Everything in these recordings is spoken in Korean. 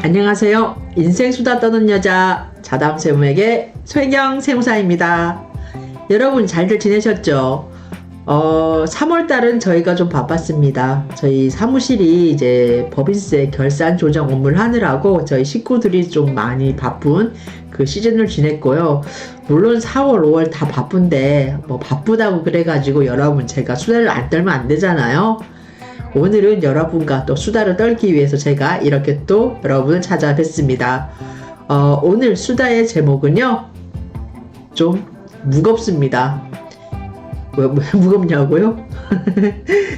안녕하세요. 인생 수다 떠는 여자 자담 세무에게 소혜경 세무사입니다. 여러분 잘들 지내셨죠? 3월달은 저희가 좀 바빴습니다. 저희 사무실이 이제 법인세 결산 조정 업무를 하느라고 저희 식구들이 좀 많이 바쁜 그 시즌을 지냈고요. 물론 4월, 5월 다 바쁜데 뭐 바쁘다고 그래가지고 여러분 제가 수다를 안 떨면 안 되잖아요. 오늘은 여러분과 또 수다를 떨기 위해서 제가 이렇게 또 여러분을 찾아뵙습니다. 오늘 수다의 제목은요, 좀 무겁습니다. 왜 무겁냐고요?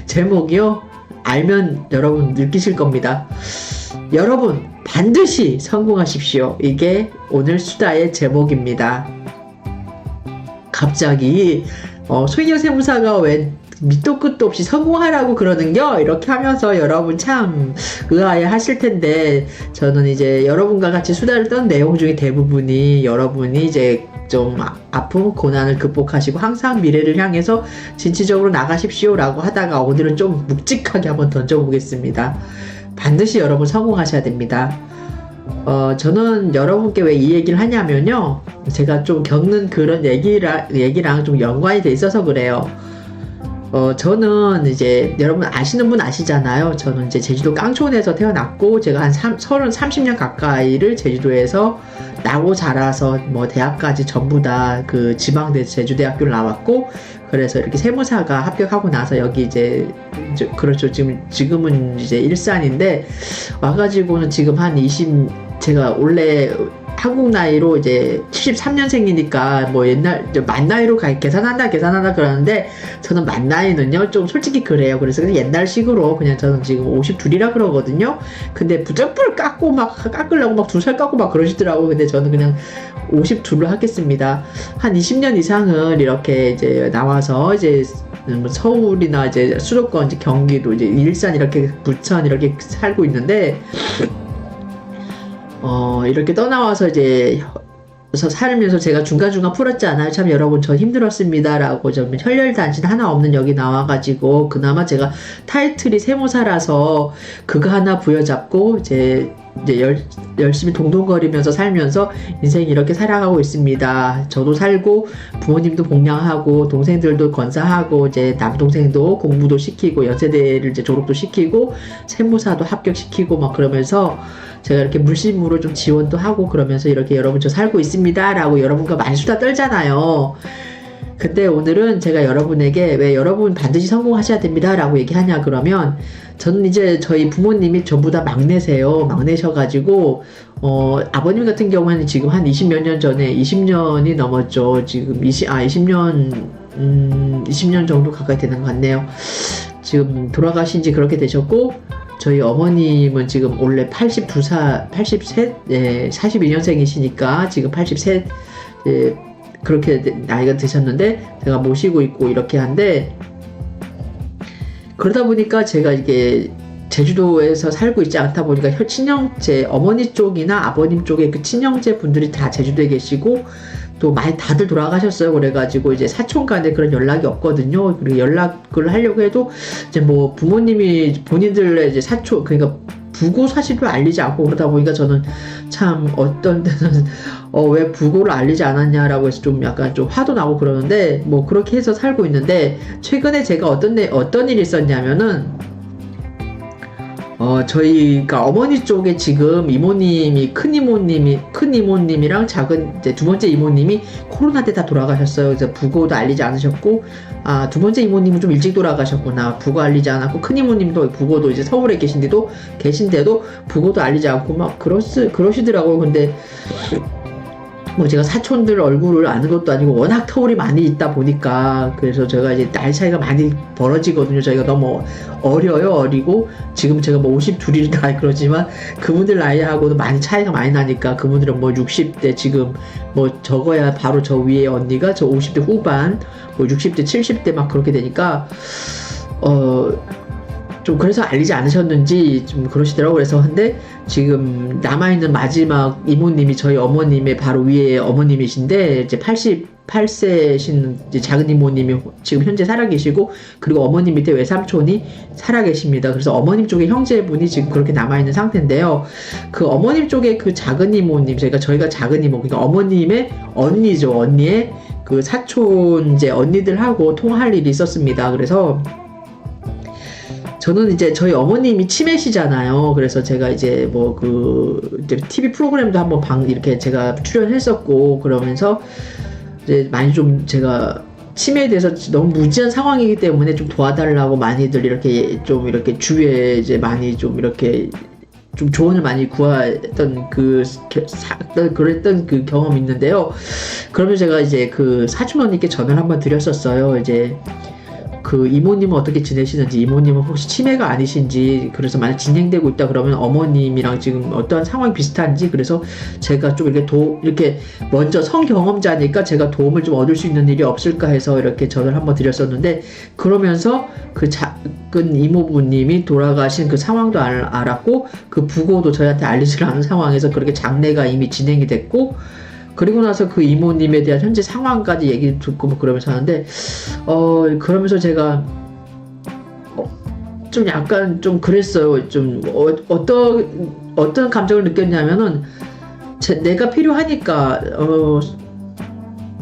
제목이요? 알면 여러분 느끼실 겁니다. 여러분 반드시 성공하십시오. 이게 오늘 수다의 제목입니다. 갑자기 소희경 세무사가 왜 밑도 끝도 없이 성공하라고 그러는겨? 이렇게 하면서 여러분 참 의아해 하실 텐데, 저는 이제 여러분과 같이 수다를 떤 내용 중에 대부분이 여러분이 이제 좀 아픔, 고난을 극복하시고 항상 미래를 향해서 진취적으로 나가십시오 라고 하다가 오늘은 좀 묵직하게 한번 던져보겠습니다. 반드시 여러분 성공하셔야 됩니다. 저는 여러분께 왜 이 얘기를 하냐면요, 제가 좀 겪는 그런 얘기랑 좀 연관이 돼 있어서 그래요. 저는 이제 여러분 아시는 분 아시잖아요. 저는 이제 제주도 깡촌에서 태어났고, 제가 한 30년 가까이를 제주도에서 나고 자라서 뭐 대학까지 전부 다 그 지방대 제주대학교를 나왔고, 그래서 이렇게 세무사가 합격하고 나서 여기 이제 그렇죠. 지금은 이제 일산인데 와가지고는 지금 한 제가 원래 한국 나이로 이제 73년생이니까 뭐 옛날 만 나이로 계산한다 그러는데, 저는 만 나이는요 좀 솔직히 그래요. 그래서 그냥 옛날식으로 그냥 저는 지금 52이라 그러거든요. 근데 부쩍불 깎으려고 막 2살 깎고 막 그러시더라고요. 근데 저는 그냥 52로 하겠습니다. 한 20년 이상은 이렇게 이제 나와서 이제 서울이나 이제 수도권, 이제 경기도, 이제 일산, 이렇게 부천 이렇게 살고 있는데, 이렇게 떠나와서 이제 살면서 제가 중간중간 풀었잖아요. 참 여러분 저 힘들었습니다 라고. 좀 혈혈단신 하나 없는 여기 나와가지고 그나마 제가 타이틀이 세무사라서 그거 하나 부여잡고 이제 열심히 동동거리면서 살면서 인생 이렇게 살아가고 있습니다. 저도 살고 부모님도 복양하고 동생들도 건사하고 이제 남동생도 공부도 시키고 연세대를 이제 졸업도 시키고 세무사도 합격시키고 막 그러면서 제가 이렇게 물심으로 좀 지원도 하고 그러면서 이렇게 여러분 저 살고 있습니다 라고 여러분과 많이 수다 떨잖아요. 근데 오늘은 제가 여러분에게 왜 여러분 반드시 성공하셔야 됩니다 라고 얘기하냐 그러면, 저는 이제 저희 부모님이 전부 다 막내셔가지고 아버님 같은 경우에는 지금 한 20몇 년 전에 20년이 넘었죠. 지금 20년 정도 가까이 되는 것 같네요. 지금 돌아가신 지 그렇게 되셨고, 저희 어머님은 지금 원래 83, 예, 42년생이시니까 지금 83, 예, 그렇게 나이가 드셨는데 제가 모시고 있고 이렇게 한데, 그러다 보니까 제가 이게 제주도에서 살고 있지 않다 보니까 친형제, 어머니 쪽이나 아버님 쪽에 그 친형제 분들이 다 제주도에 계시고 또 많이 다들 돌아가셨어요. 그래가지고 이제 사촌 간에 그런 연락이 없거든요. 그리고 연락을 하려고 해도 이제 뭐 부모님이 본인들의 이제 사촌, 그러니까 부고 사실을 알리지 않고 그러다 보니까 저는 참 어떤 데는 왜 부고를 알리지 않았냐라고 해서 좀 약간 좀 화도 나고 그러는데, 뭐 그렇게 해서 살고 있는데, 최근에 제가 어떤 일이 있었냐면은 저희가 어머니 쪽에 지금 이모님이 큰 이모님이랑 작은 이제 두 번째 이모님이 코로나 때 다 돌아가셨어요. 그래서 부고도 알리지 않으셨고, 두 번째 이모님은 좀 일찍 돌아가셨구나. 부고 알리지 않았고, 큰 이모님도 부고도 이제 서울에 계신데도 부고도 알리지 않고 막 그러시더라고요. 근데 뭐 제가 사촌들 얼굴을 아는 것도 아니고 워낙 터울이 많이 있다 보니까, 그래서 제가 이제 나이 차이가 많이 벌어지거든요. 저희가 너무 어리고, 지금 제가 뭐 52이다 그러지만 그분들 나이하고도 많이 차이가 많이 나니까, 그분들은 뭐 60대, 지금 뭐 적어야 바로 저 위에 언니가 저 50대 후반, 뭐 60대 70대 막 그렇게 되니까 좀 그래서 알리지 않으셨는지 좀 그러시더라고요. 그래서 근데 지금 남아있는 마지막 이모님이 저희 어머님의 바로 위에 어머님이신데 이제 88세신 이제 작은 이모님이 지금 현재 살아계시고 그리고 어머님 밑에 외삼촌이 살아계십니다. 그래서 어머님 쪽에 형제분이 지금 그렇게 남아있는 상태인데요. 그 어머님 쪽에 그 작은 이모님 저희가 작은 이모 그러니까 어머님의 언니죠. 언니의 그 사촌 이제 언니들하고 통화할 일이 있었습니다. 그래서 저는 이제 저희 어머님이 치매시잖아요. 그래서 제가 이제 뭐 그 TV 프로그램도 한번 이렇게 제가 출연했었고 그러면서 이제 많이 좀 제가 치매에 대해서 너무 무지한 상황이기 때문에 좀 도와달라고 많이들 이렇게 좀 이렇게 주위에 이제 많이 좀 이렇게 좀 조언을 많이 구했던 그랬던 그 경험이 있는데요. 그러면 제가 이제 그 사촌 언니께 전화를 한번 드렸었어요. 이제 그 이모님은 어떻게 지내시는지, 이모님은 혹시 치매가 아니신지, 그래서 만약 진행되고 있다 그러면 어머님이랑 지금 어떠한 상황이 비슷한지, 그래서 제가 좀 이렇게 먼저 성경험자니까 제가 도움을 좀 얻을 수 있는 일이 없을까 해서 이렇게 전화를 한번 드렸었는데, 그러면서 그 작은 이모부님이 돌아가신 그 상황도 알았고, 그 부고도 저희한테 알리지 않은 상황에서 그렇게 장례가 이미 진행이 됐고, 그리고 나서 그 이모님에 대한 현재 상황까지 얘기 듣고 뭐 그러면서 하는데, 그러면서 제가, 좀 약간 좀 그랬어요. 좀, 어떤 감정을 느꼈냐면은, 내가 필요하니까,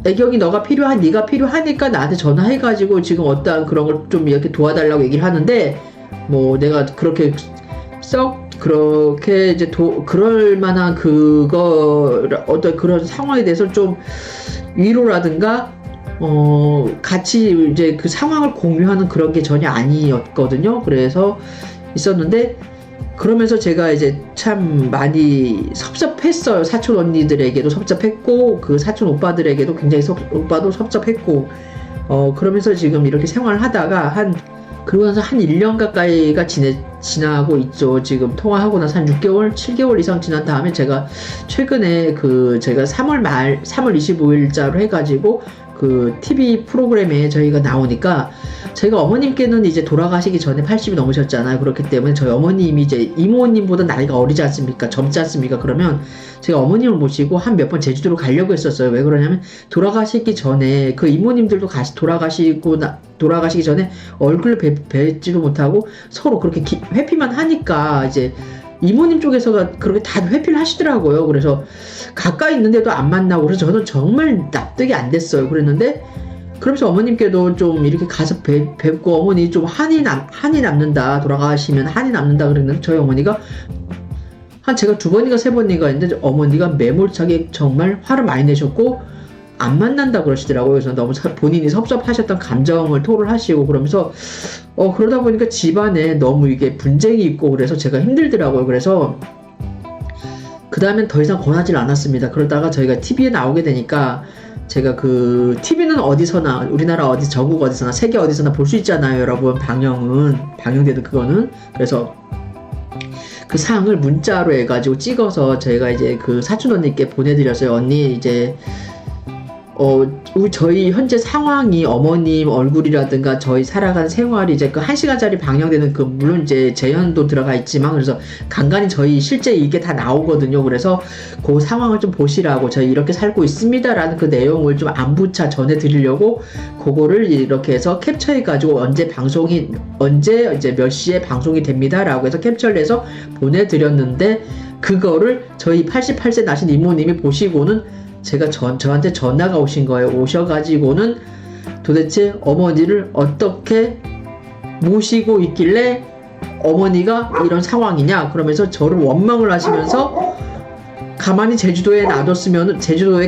애경이 네가 필요하니까 나한테 전화해가지고 지금 어떠한 그런 걸 좀 이렇게 도와달라고 얘기를 하는데, 뭐 내가 그렇게 그렇게 이제 그럴 만한 어떤 그런 상황에 대해서 좀 위로라든가 같이 이제 그 상황을 공유하는 그런 게 전혀 아니었거든요. 그래서 있었는데 그러면서 제가 이제 참 많이 섭섭했어요. 사촌 언니들에게도 섭섭했고 그 사촌 오빠들에게도 굉장히 오빠도 섭섭했고 그러면서 지금 이렇게 생활을 하다가 그러고 나서 한 1년 가까이가 지나고 있죠. 지금 통화하고 나서 한 6개월, 7개월 이상 지난 다음에 제가 최근에 제가 3월 25일자로 해가지고 그 TV 프로그램에 저희가 나오니까 저희가 어머님께는 이제 돌아가시기 전에 80이 넘으셨잖아요. 그렇기 때문에 저희 어머님이 이제 이모님보다 나이가 어리지 않습니까? 젊지 않습니까? 그러면 제가 어머님을 모시고 한 몇 번 제주도로 가려고 했었어요. 왜 그러냐면 돌아가시기 전에 그 이모님들도 돌아가시기 전에 얼굴 뵙지도 못하고 서로 그렇게 회피만 하니까 이제 이모님 쪽에서가 그렇게 다 회피를 하시더라고요. 그래서 가까이 있는데도 안 만나고 그래서 저는 정말 납득이 안 됐어요. 그랬는데 그러면서 어머님께도 좀 이렇게 가서 뵙고 어머니 좀 한이 남는다. 돌아가시면 한이 남는다 그랬는데 저희 어머니가 제가 2번인가 3번인가 했는데 어머니가 매몰차게 정말 화를 많이 내셨고 안 만난다 그러시더라고요. 그래서 너무 본인이 섭섭하셨던 감정을 토로를 하시고 그러면서 그러다 보니까 집안에 너무 이게 분쟁이 있고 그래서 제가 힘들더라고요. 그래서 그 다음엔 더 이상 권하질 않았습니다. 그러다가 저희가 TV에 나오게 되니까 제가 그 TV는 어디서나 우리나라 전국 어디서나 세계 어디서나 볼 수 있잖아요. 여러분 방영돼도 그거는 그래서 그 상을 문자로 해가지고 찍어서 저희가 이제 그 사촌 언니께 보내드렸어요. 언니 이제 저희 현재 상황이 어머님 얼굴이라든가 저희 살아가는 생활이 이제 그 1시간짜리 방영되는 물론 이제 재연도 들어가 있지만 그래서 간간히 저희 실제 이게 다 나오거든요. 그래서 그 상황을 좀 보시라고 저희 이렇게 살고 있습니다라는 그 내용을 좀 안부차 전해드리려고 그거를 이렇게 해서 캡처해가지고 언제 이제 몇 시에 방송이 됩니다라고 해서 캡처를 해서 보내드렸는데 그거를 저희 88세 나신 이모님이 보시고는 저한테 전화가 오신 거예요. 오셔가지고는 도대체 어머니를 어떻게 모시고 있길래 어머니가 이런 상황이냐 그러면서 저를 원망을 하시면서 가만히 제주도에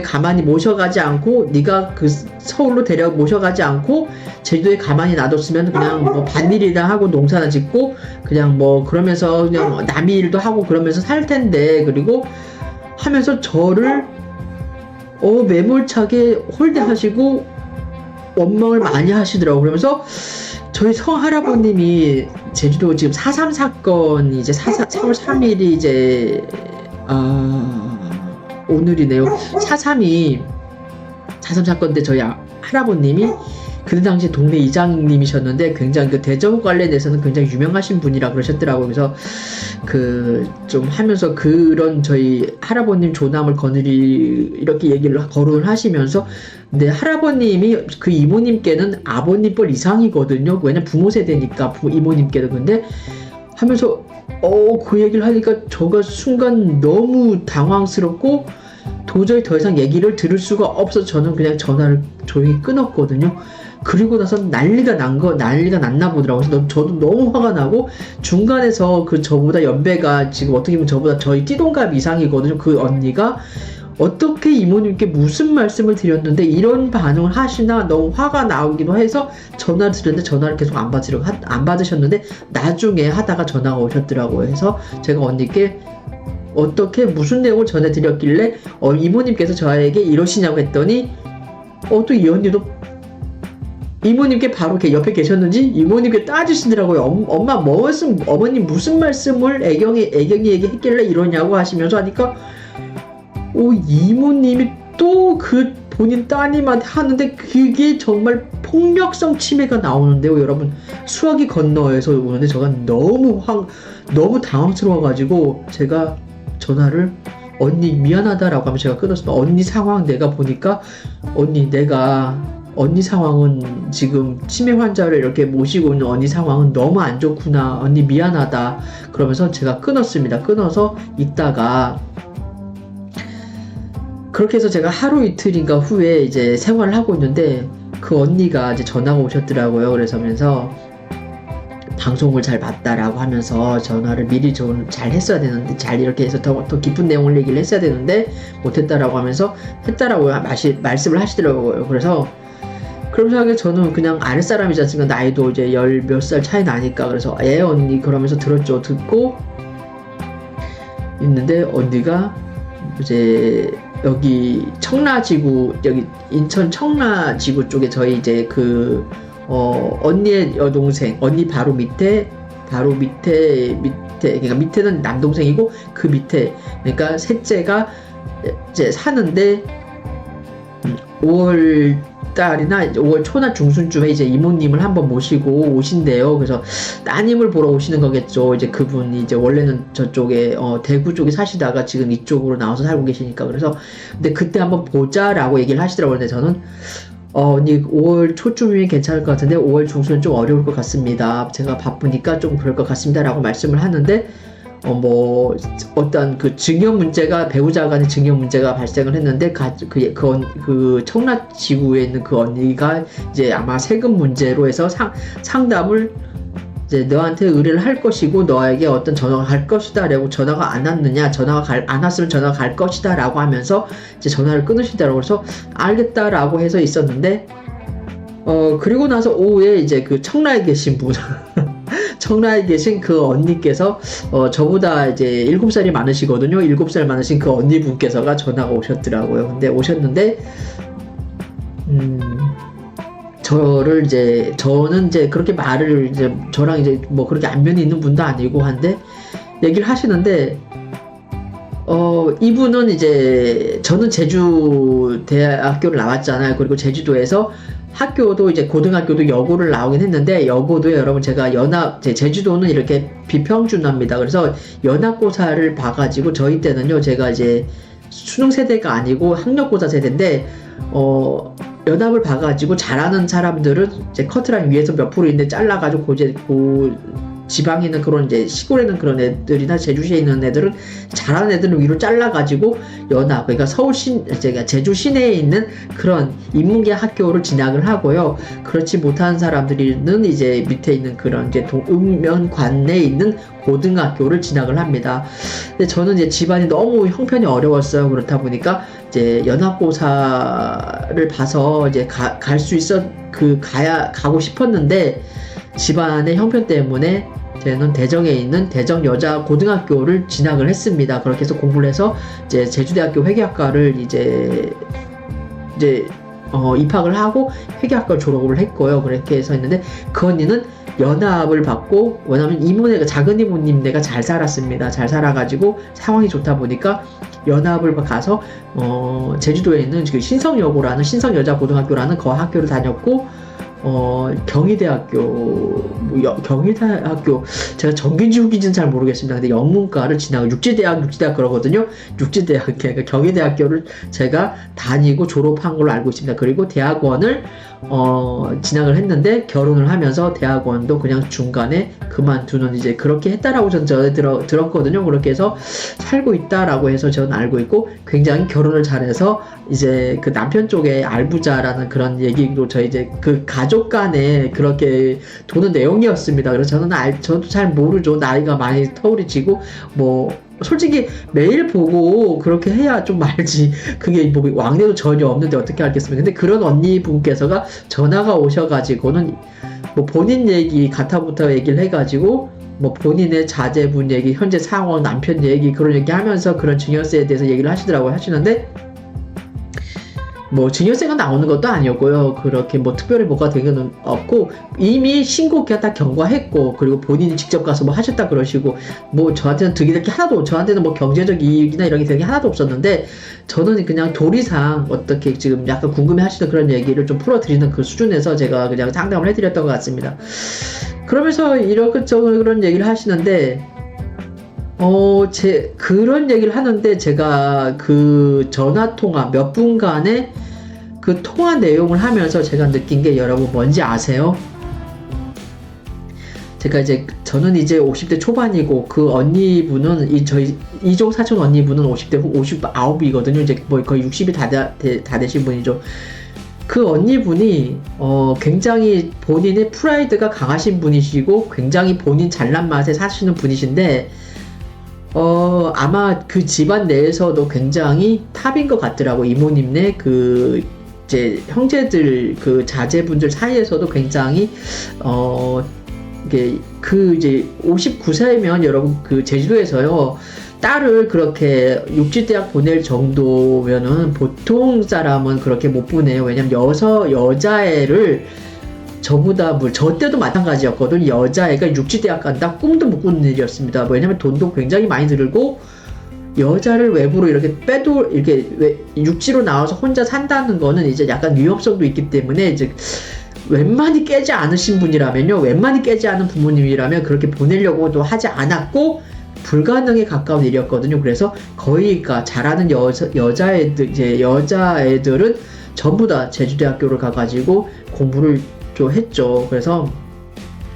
가만히 모셔가지 않고 네가 그 서울로 모셔가지 않고 제주도에 가만히 놔뒀으면 그냥 뭐 밭일이나 하고 농사나 짓고 그냥 뭐 그러면서 그냥 남의 일도 하고 그러면서 살 텐데 그리고 하면서 저를 매몰차게 홀대하시고 원망을 많이 하시더라고요. 그러면서 저희 성할아버님이 제주도 지금 4.3 사건이 이제 4월 3일이 이제 오늘이네요. 4.3 사건 때 저희 할아버님이 그때 당시 동네 이장님이셨는데 굉장히 그 대저우 관련해서는 굉장히 유명하신 분이라 그러셨더라고요. 그래서 그 좀 하면서 그런 저희 할아버님 조남을 이렇게 얘기를 거론을 하시면서, 근데 할아버님이 그 이모님께는 아버님 뻘 이상이거든요. 왜냐면 부모 세대니까 이모님께는. 근데 하면서 그 얘기를 하니까 저가 순간 너무 당황스럽고 도저히 더 이상 얘기를 들을 수가 없어서 저는 그냥 전화를 조용히 끊었거든요. 그리고 나서 난리가 났나 보더라고요. 그래서 저도 너무 화가 나고, 중간에서 그 저보다 연배가 지금 어떻게 보면 저보다 저희 띠동갑 이상이거든요. 그 언니가 어떻게 이모님께 무슨 말씀을 드렸는데 이런 반응을 하시나 너무 화가 나오기도 해서 전화를 드렸는데 전화를 계속 안 받으셨는데 나중에 하다가 전화가 오셨더라고요. 해서 제가 언니께 어떻게 무슨 내용을 전해드렸길래 이모님께서 저에게 이러시냐고 했더니 또 이 언니도 이모님께 바로 이렇게 옆에 계셨는지 이모님께 따지시더라고요. 어머님 무슨 말씀을 애경이 얘기했길래 이러냐고 하시면서 하니까 이모님이 또 그 본인 따님한테 하는데 그게 정말 폭력성 침해가 나오는데요. 여러분, 수화기 건너에서 오는데 제가 너무 당황스러워가지고 제가 전화를 언니 미안하다라고 하면 제가 끊었습니다. 언니 상황 내가 보니까 언니 상황은 지금 치매 환자를 이렇게 모시고 있는 언니 상황은 너무 안 좋구나. 언니 미안하다. 그러면서 제가 끊었습니다. 끊어서 있다가 그렇게 해서 제가 하루 이틀인가 후에 이제 생활을 하고 있는데 그 언니가 이제 전화가 오셨더라고요. 그래서면서 방송을 잘 봤다라고 하면서 전화를 미리 잘 했어야 되는데, 잘 이렇게 해서 더 깊은 내용을 얘기를 했어야 되는데 못했다라고 하면서 했다라고 말씀을 하시더라고요. 그러면서 저는 그냥 아랫사람이지 않습니까? 나이도 이제 몇 살 차이 나니까. 그래서 언니 그러면서 들었죠. 듣고 있는데 언니가 이제 여기 인천 청라지구 쪽에 저희 이제 언니의 여동생, 언니 바로 밑에, 그러니까 밑에는 남동생이고 그 밑에, 그러니까 셋째가 이제 사는데 5월 달이나 5월 초나 중순쯤에 이제 이모님을 한번 모시고 오신대요. 그래서 따님을 보러 오시는 거겠죠. 이제 그분이 이제 원래는 저쪽에 대구 쪽에 사시다가 지금 이쪽으로 나와서 살고 계시니까. 그래서 근데 그때 한번 보자라고 얘기를 하시더라고요. 근데 저는 언니 5월 초쯤이면 괜찮을 것 같은데 5월 중순은 좀 어려울 것 같습니다. 제가 바쁘니까 좀 그럴 것 같습니다 라고 말씀을 하는데 어떤 그 증여 문제가, 배우자 간의 증여 문제가 발생을 했는데 그 청라지구에 있는 그 언니가 이제 아마 세금 문제로 해서 상담을 이제 너한테 의뢰를 할 것이고 너에게 어떤 전화가 갈 것이다 라고, 전화가 안 왔느냐, 안 왔으면 전화가 갈 것이다 라고 하면서 이제 전화를 끊으시더라고요. 그래서 알겠다라고 해서 있었는데 그리고 나서 오후에 이제 그 청라에 계신 분 청라에 계신 그 언니께서 저보다 이제 7살이 많으시거든요. 7살 많으신 그 언니분께서가 전화가 오셨더라고요. 근데 오셨는데 저는 이제 그렇게 말을 이제 저랑 이제 뭐 그렇게 안면이 있는 분도 아니고 한데 얘기를 하시는데 이분은 이제 저는 제주 대학교를 나왔잖아요. 그리고 제주도에서 학교도 이제 고등학교도 여고를 나오긴 했는데 여고도 여러분 제가 제주도는 이렇게 비평준화입니다. 그래서 연합고사를 봐가지고 저희 때는요 제가 이제 수능 세대가 아니고 학력고사 세대인데 연합을 봐가지고 잘하는 사람들은 이제 커트라인 위에서 몇 프로 있는데 잘라가지고 지방에 있는 그런 이제 시골에 있는 그런 애들이나 제주시에 있는 애들은 잘하는 애들은 위로 잘라가지고 그러니까 제주 시내에 있는 그런 인문계 학교를 진학을 하고요. 그렇지 못한 사람들은 이제 밑에 있는 그런 이제 읍면관내에 있는 고등학교를 진학을 합니다. 근데 저는 이제 집안이 너무 형편이 어려웠어요. 그렇다 보니까 이제 연합고사를 봐서 이제 가고 싶었는데 집안의 형편 때문에 저는 대정에 있는 대정 여자 고등학교를 진학을 했습니다. 그렇게 해서 공부를 해서 이제 제주대학교 회계학과를 이제 입학을 하고 회계학과를 졸업을 했고요. 그렇게 해서 했는데 그 언니는 연합을 받고, 왜냐면 작은 이모님네가 잘 살았습니다. 잘 살아가지고 상황이 좋다 보니까 연합을 가서 제주도에 있는 그 신성여고라는 신성여자고등학교라는 그 학교를 다녔고 경희대학교, 경희대학교, 제가 정규인지 후기인지는 잘 모르겠습니다. 근데 영문과를 진학을, 육지대학 그러거든요. 육지대학, 그러니까 경희대학교를 제가 다니고 졸업한 걸로 알고 있습니다. 그리고 대학원을, 진학을 했는데, 결혼을 하면서 대학원도 그냥 중간에 그만두는, 이제 그렇게 했다라고 저는 전에 들었거든요. 그렇게 해서 살고 있다라고 해서 저는 알고 있고, 굉장히 결혼을 잘해서, 이제 그 남편 쪽에 알부자라는 그런 얘기도 저 이제 그 가족 간에 그렇게 도는 내용이었습니다. 그래서 저도 잘 모르죠. 나이가 많이 터울이 지고, 뭐, 솔직히 매일 보고 그렇게 해야 좀 알지. 그게 뭐 왕래도 전혀 없는데 어떻게 알겠습니까? 근데 그런 언니 분께서가 전화가 오셔가지고는 뭐 본인 얘기, 가타부터 얘기를 해가지고, 뭐 본인의 자제분 얘기, 현재 상황, 남편 얘기, 그런 얘기 하면서 그런 증여세에 대해서 얘기를 하시는데, 뭐 증여세가 나오는 것도 아니었고요. 그렇게 뭐 특별히 뭐가 된 건 없고, 이미 신고가 다 경과했고, 그리고 본인이 직접 가서 뭐 하셨다 그러시고, 뭐 저한테는 득이 될 게 하나도, 저한테는 뭐 경제적 이익이나 이런 게 되는 게 하나도 없었는데, 저는 그냥 도리상 어떻게 지금 약간 궁금해 하시는 그런 얘기를 좀 풀어드리는 그 수준에서 제가 그냥 상담을 해드렸던 것 같습니다. 그러면서 이렇게 그런 얘기를 하시는데, 그런 얘기를 하는데, 제가 그 전화통화 몇 분간의 그 통화 내용을 하면서 제가 느낀 게, 여러분 뭔지 아세요? 저는 이제 50대 초반이고, 그 언니분은, 저희 이종 사촌 언니분은 50대 59이거든요. 이제 뭐 거의 60이 다 되신 분이죠. 그 언니분이, 굉장히 본인의 프라이드가 강하신 분이시고, 굉장히 본인 잘난 맛에 사시는 분이신데, 아마 그 집안 내에서도 굉장히 탑인 것 같더라고. 이모님네 이제 형제들, 그 자제분들 사이에서도 굉장히, 이제 59세면 여러분, 그 제주도에서요, 딸을 그렇게 육지대학 보낼 정도면은 보통 사람은 그렇게 못 보내요. 왜냐면 여자애를 저보다 저 때도 마찬가지였거든. 여자애가 육지대학 간다 꿈도 못 꾸는 일이었습니다. 왜냐면 돈도 굉장히 많이 들고, 여자를 외부로 이렇게 육지로 나와서 혼자 산다는 거는 이제 약간 위험성도 있기 때문에, 이제 웬만히 깨지 않으신 분이라면요, 웬만히 깨지 않은 부모님이라면 그렇게 보내려고도 하지 않았고, 불가능에 가까운 일이었거든요. 그래서 거의 잘하는 여자애들은 전부 다 제주대학교를 가가지고 공부를 좀 했죠. 그래서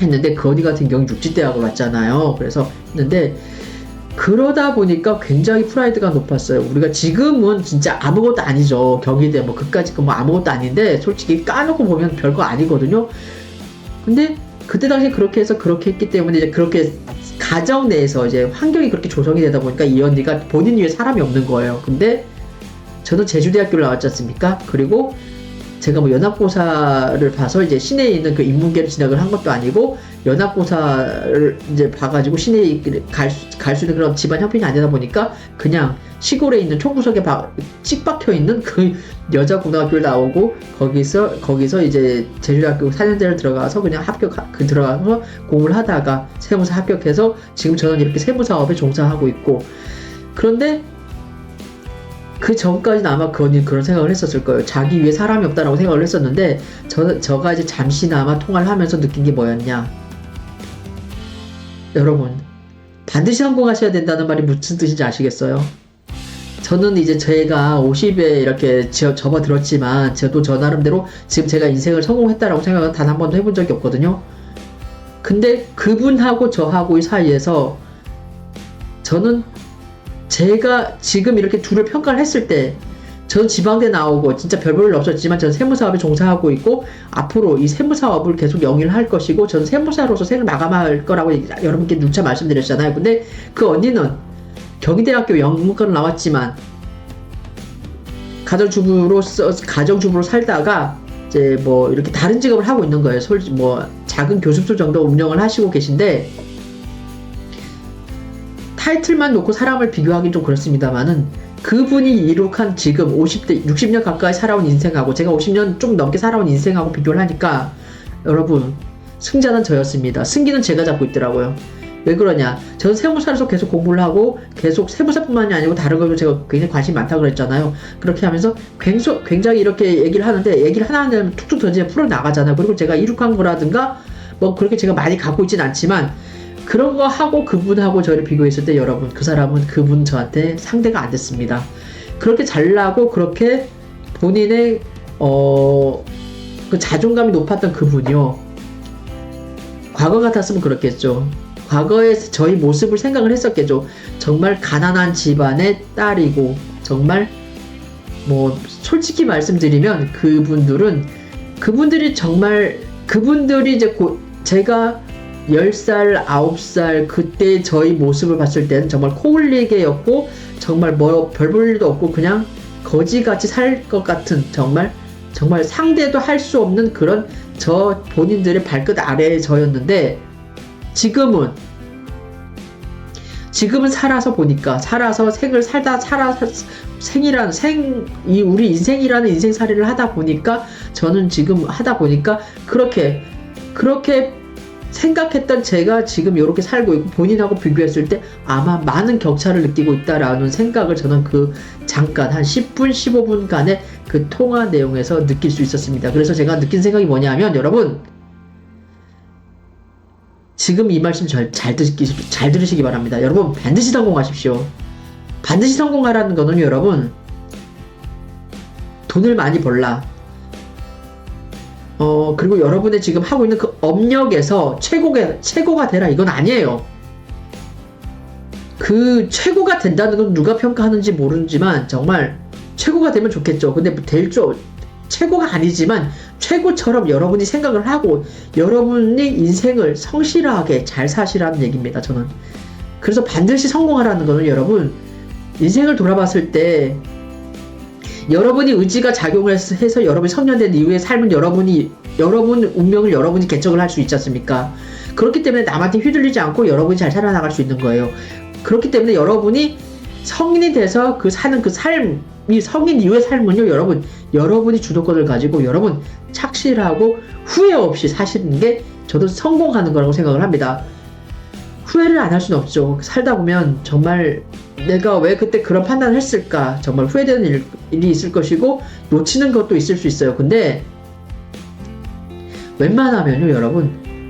했는데, 그 언니 같은 경우 육지대학을 왔잖아요. 그래서 했는데, 그러다 보니까 굉장히 프라이드가 높았어요. 우리가 지금은 진짜 아무것도 아니죠. 경희대 뭐 그까짓 거 뭐 아무것도 아닌데, 솔직히 까놓고 보면 별거 아니거든요. 근데 그때 당시에 그렇게 해서 그렇게 했기 때문에, 이제 그렇게 가정 내에서 이제 환경이 그렇게 조성이 되다 보니까 이 언니가 본인 위에 사람이 없는 거예요. 근데 저는 제주대학교를 나왔지 않습니까? 그리고 제가 뭐 연합고사를 봐서 이제 시내에 있는 그 인문계를 진학을 한 것도 아니고, 연합고사를 이제 봐가지고 시내에 갈 수 있는 그런 집안 형편이 아니다 보니까, 그냥 시골에 있는 총구석에 찍박혀 있는 그 여자 고등학교를 나오고, 거기서 이제 제주대학교 4년제를 들어가서 그냥 들어가서 공부를 하다가 세무사 합격해서 지금 저는 이렇게 세무사업에 종사하고 있고, 그런데 그 전까지는 아마 그 언니 그런 생각을 했었을 거예요. 자기 위에 사람이 없다라고 생각을 했었는데, 저가 이제 잠시나마 통화를 하면서 느낀 게 뭐였냐. 여러분, 반드시 성공하셔야 된다는 말이 무슨 뜻인지 아시겠어요? 저는 이제 제가 50에 이렇게 접어들었지만, 저도 저 나름대로 지금 제가 인생을 성공했다라고 생각은 단 한 번도 해본 적이 없거든요. 근데 그분하고 저하고의 사이에서 저는 제가 지금 이렇게 둘을 평가를 했을 때, 저는 지방대 나오고 진짜 별볼일 없었지만 저는 세무사업에 종사하고 있고, 앞으로 이 세무사업을 계속 영위를 할 것이고, 저는 세무사로서 생을 마감할 거라고 여러분께 누차 말씀드렸잖아요. 근데 그 언니는 경희대학교 영문과를 나왔지만 가정주부로 살다가 이제 뭐 이렇게 다른 직업을 하고 있는 거예요. 뭐 작은 교습소 정도 운영을 하시고 계신데, 타이틀만 놓고 사람을 비교하기는 좀 그렇습니다만은, 그분이 이룩한 지금 50대, 60년 가까이 살아온 인생하고 제가 50년 좀 넘게 살아온 인생하고 비교를 하니까, 여러분, 승자는 저였습니다. 승기는 제가 잡고 있더라고요. 왜 그러냐? 저는 세무사로서 계속 공부를 하고 계속 세무사뿐만이 아니고 다른 것도 제가 굉장히 관심이 많다고 그랬잖아요. 그렇게 하면서 굉장히 이렇게 얘기를 하는데 얘기를 하나하나 툭툭 던지면 풀어나가잖아요. 그리고 제가 이륙항구라든가 뭐 그렇게 제가 많이 갖고 있진 않지만 그런 거 하고 그분하고 저를 비교했을 때 여러분 그 사람은 그분 저한테 상대가 안 됐습니다. 그렇게 잘나고 그렇게 본인의 그 자존감이 높았던 그분이요. 과거 같았으면 그렇겠죠. 과거에 저희 모습을 생각을 했었겠죠. 정말 가난한 집안의 딸이고 정말 뭐 솔직히 말씀드리면 그분들이 이제 제가 10살, 9살 그때 저희 모습을 봤을 때는 정말 코울리게였고 정말 뭐 별 볼 일도 없고 그냥 거지같이 살 것 같은 정말 상대도 할 수 없는 그런 저 본인들의 발끝 아래의 저였는데 지금은 살아서 보니까 우리 인생이라는 인생살이를 하다 보니까 저는 지금 하다 보니까 그렇게 생각했던 제가 지금 이렇게 살고 있고 본인하고 비교했을 때 아마 많은 격차를 느끼고 있다라는 생각을 저는 그 잠깐 한 10분 15분간의 그 통화 내용에서 느낄 수 있었습니다. 그래서 제가 느낀 생각이 뭐냐면 여러분 지금 이 말씀 잘 들으시기 바랍니다. 여러분 반드시 성공하십시오. 반드시 성공하라는 거는 여러분 돈을 많이 벌라 그리고 여러분의 지금 하고 있는 그 업력에서 최고가 되라 이건 아니에요. 그 최고가 된다는 건 누가 평가하는지 모르지만 정말 최고가 되면 좋겠죠. 근데 최고가 아니지만 최고처럼 여러분이 생각을 하고 여러분이 인생을 성실하게 잘 사시라는 얘기입니다. 저는 그래서 반드시 성공하라는 거는 여러분 인생을 돌아봤을 때 여러분이 의지가 작용을 해서 여러분이 성년된 이후의 삶은 여러분 운명을 여러분이 개척을 할 수 있지 않습니까? 그렇기 때문에 남한테 휘둘리지 않고 여러분이 잘 살아나갈 수 있는 거예요. 그렇기 때문에 여러분이 성인이 돼서 사는 그 삶이 성인 이후의 삶은요, 여러분이 주도권을 가지고 여러분 착실하고 후회 없이 사시는 게 저도 성공하는 거라고 생각을 합니다. 후회를 안 할 수는 없죠. 살다 보면 정말 내가 왜 그때 그런 판단을 했을까 정말 후회되는 일이 있을 것이고 놓치는 것도 있을 수 있어요. 근데 웬만하면요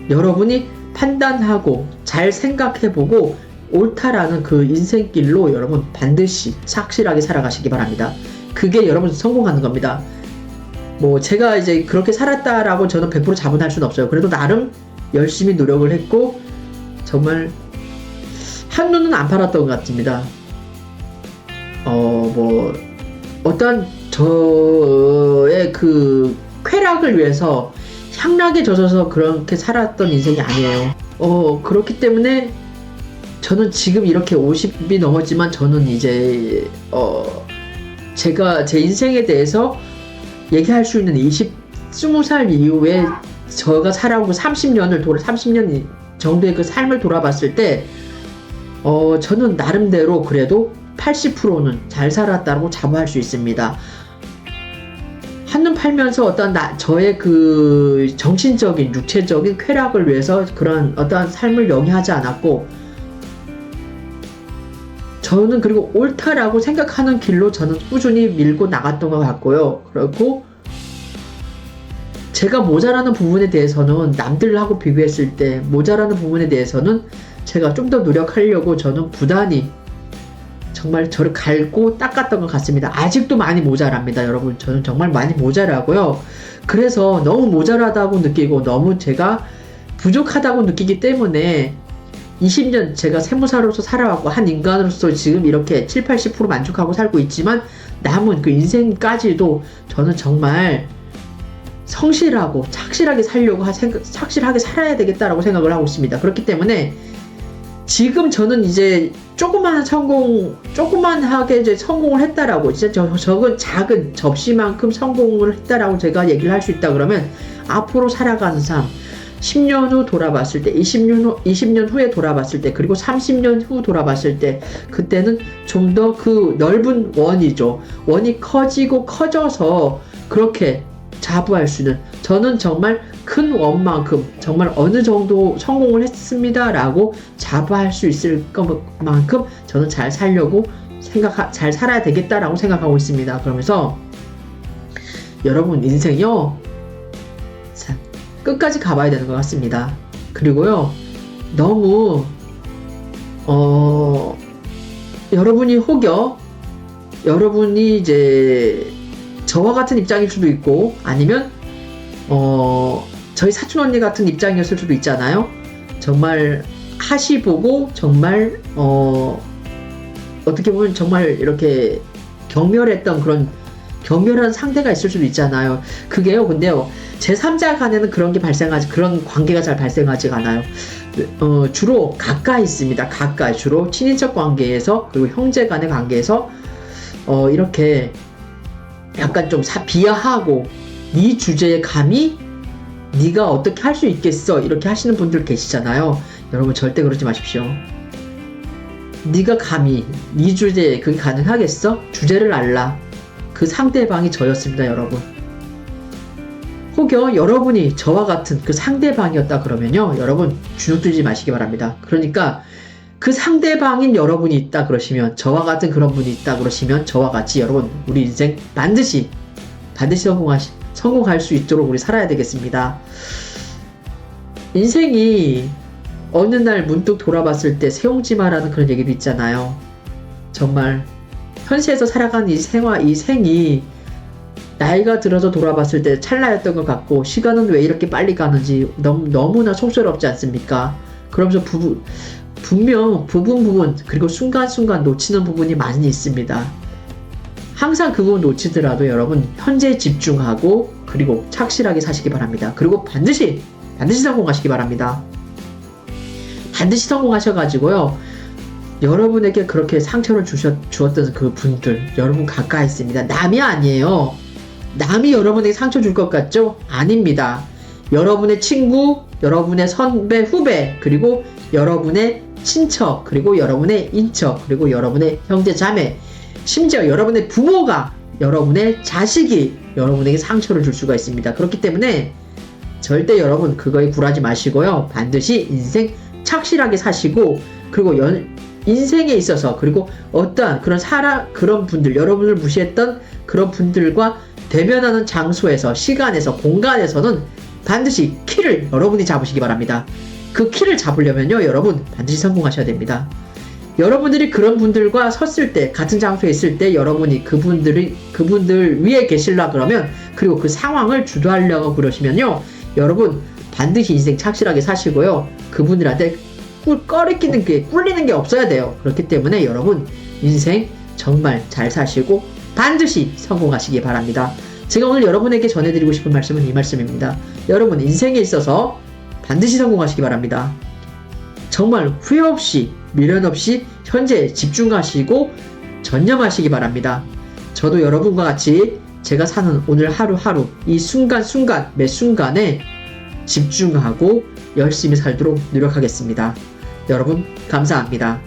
여러분이 판단하고 잘 생각해보고 옳다라는 그 인생길로 여러분 반드시 착실하게 살아가시기 바랍니다. 그게 여러분 성공하는 겁니다. 뭐 제가 이제 그렇게 살았다라고 저는 100% 자문할 수는 없어요. 그래도 나름 열심히 노력을 했고 정말 한눈은 안 팔았던 것 같습니다. 뭐 어떤 저의 그 쾌락을 위해서 향락에 젖어서 그렇게 살았던 인생이 아니에요. 그렇기 때문에 저는 지금 이렇게 50이 넘었지만 저는 이제 제가 제 인생에 대해서 얘기할 수 있는 20살 이후에 제가 살아오고 30년 정도의 그 삶을 돌아봤을 때 저는 나름대로 그래도 80%는 잘 살았다고 자부할 수 있습니다. 한눈 팔면서 저의 그 정신적인 육체적인 쾌락을 위해서 그런 어떠한 삶을 영위하지 않았고 저는 그리고 옳다라고 생각하는 길로 저는 꾸준히 밀고 나갔던 것 같고요. 그리고 제가 모자라는 부분에 대해서는 남들하고 비교했을 때 모자라는 부분에 대해서는 제가 좀 더 노력하려고 저는 부단히 정말 저를 갈고 닦았던 것 같습니다. 아직도 많이 모자랍니다, 여러분. 저는 정말 많이 모자라고요. 그래서 너무 모자라다고 느끼고 너무 제가 부족하다고 느끼기 때문에 20년 제가 세무사로서 살아왔고 한 인간으로서 지금 이렇게 7, 80% 만족하고 살고 있지만 남은 그 인생까지도 저는 정말 성실하고 착실하게 착실하게 살아야 되겠다라고 생각을 하고 있습니다. 그렇기 때문에 지금 저는 이제 조그만하게 이제 성공을 했다라고, 진짜 적은 작은 접시만큼 성공을 했다라고 제가 얘기를 할 수 있다 그러면 앞으로 살아가는 삶, 10년 후 돌아봤을 때, 20년 후에 돌아봤을 때, 그리고 30년 후 돌아봤을 때, 그때는 좀 더 그 넓은 원이 커지고 커져서 그렇게 자부할 수 있는, 저는 정말 큰 원만큼 정말 어느 정도 성공을 했습니다 라고 자부할 수 있을 것만큼 저는 잘 살려고 잘 살아야 되겠다라고 생각하고 있습니다. 그러면서 여러분 인생요, 자, 끝까지 가봐야 되는 것 같습니다. 그리고요, 너무 여러분이 혹여 여러분이 이제 저와 같은 입장일 수도 있고, 아니면 저희 사촌 언니 같은 입장이었을 수도 있잖아요. 정말 하시보고 정말 어떻게 보면 정말 이렇게 경멸했던 그런 경멸한 상대가 있을 수도 있잖아요. 그게요, 근데요, 제3자 간에는 그런 관계가 잘 발생하지 않아요. 주로 가까이 있습니다. 가까이, 주로 친인척 관계에서, 그리고 형제 간의 관계에서 이렇게 약간 좀 비하하고, 네 주제에 감히 네가 어떻게 할 수 있겠어, 이렇게 하시는 분들 계시잖아요. 여러분 절대 그러지 마십시오. 네가 감히 네 주제에 그게 가능하겠어? 주제를 알라. 그 상대방이 저였습니다, 여러분. 혹여 여러분이 저와 같은 그 상대방이었다 그러면요, 여러분 주눅들지 마시기 바랍니다. 그러니까 그 상대방인 여러분이 있다 그러시면, 저와 같은 그런 분이 있다 그러시면, 저와 같이 여러분 우리 인생 반드시 성공할 수 있도록 우리 살아야 되겠습니다. 인생이 어느 날 문득 돌아봤을 때 세옹지 마라는 그런 얘기도 있잖아요. 정말 현세에서 살아가는 이 생이 나이가 들어서 돌아봤을 때 찰나였던 것 같고, 시간은 왜 이렇게 빨리 가는지 너무나 속절없지 않습니까? 그러면서 분명 부분 그리고 순간순간 놓치는 부분이 많이 있습니다. 항상 그 부분 놓치더라도 여러분 현재에 집중하고, 그리고 착실하게 사시기 바랍니다. 그리고 반드시 성공하시기 바랍니다. 반드시 성공하셔가지고요, 여러분에게 그렇게 상처를 주었던 그 분들, 여러분 가까이 있습니다. 남이 아니에요. 남이 여러분에게 상처 줄 것 같죠? 아닙니다. 여러분의 친구, 여러분의 선배, 후배, 그리고 여러분의 친척, 그리고 여러분의 인척, 그리고 여러분의 형제, 자매, 심지어 여러분의 부모가, 여러분의 자식이 여러분에게 상처를 줄 수가 있습니다. 그렇기 때문에 절대 여러분 그거에 굴하지 마시고요, 반드시 인생 착실하게 사시고, 그리고 인생에 있어서, 그리고 어떠한 그런 분들, 여러분을 무시했던 그런 분들과 대면하는 장소에서, 시간에서, 공간에서는 반드시 키를 여러분이 잡으시기 바랍니다. 그 키를 잡으려면요, 여러분 반드시 성공하셔야 됩니다. 여러분들이 그런 분들과 섰을 때, 같은 장소에 있을 때, 여러분이 그분들 위에 계시려 그러면, 그리고 그 상황을 주도하려고 그러시면요, 여러분 반드시 인생 착실하게 사시고요, 그분들한테 꿀리는 게 없어야 돼요. 그렇기 때문에 여러분 인생 정말 잘 사시고 반드시 성공하시기 바랍니다. 제가 오늘 여러분에게 전해드리고 싶은 말씀은 이 말씀입니다. 여러분 인생에 있어서 반드시 성공하시기 바랍니다. 정말 후회 없이, 미련 없이 현재에 집중하시고 전념하시기 바랍니다. 저도 여러분과 같이 제가 사는 오늘 하루하루, 이 순간순간, 매 순간에 집중하고 열심히 살도록 노력하겠습니다. 여러분 감사합니다.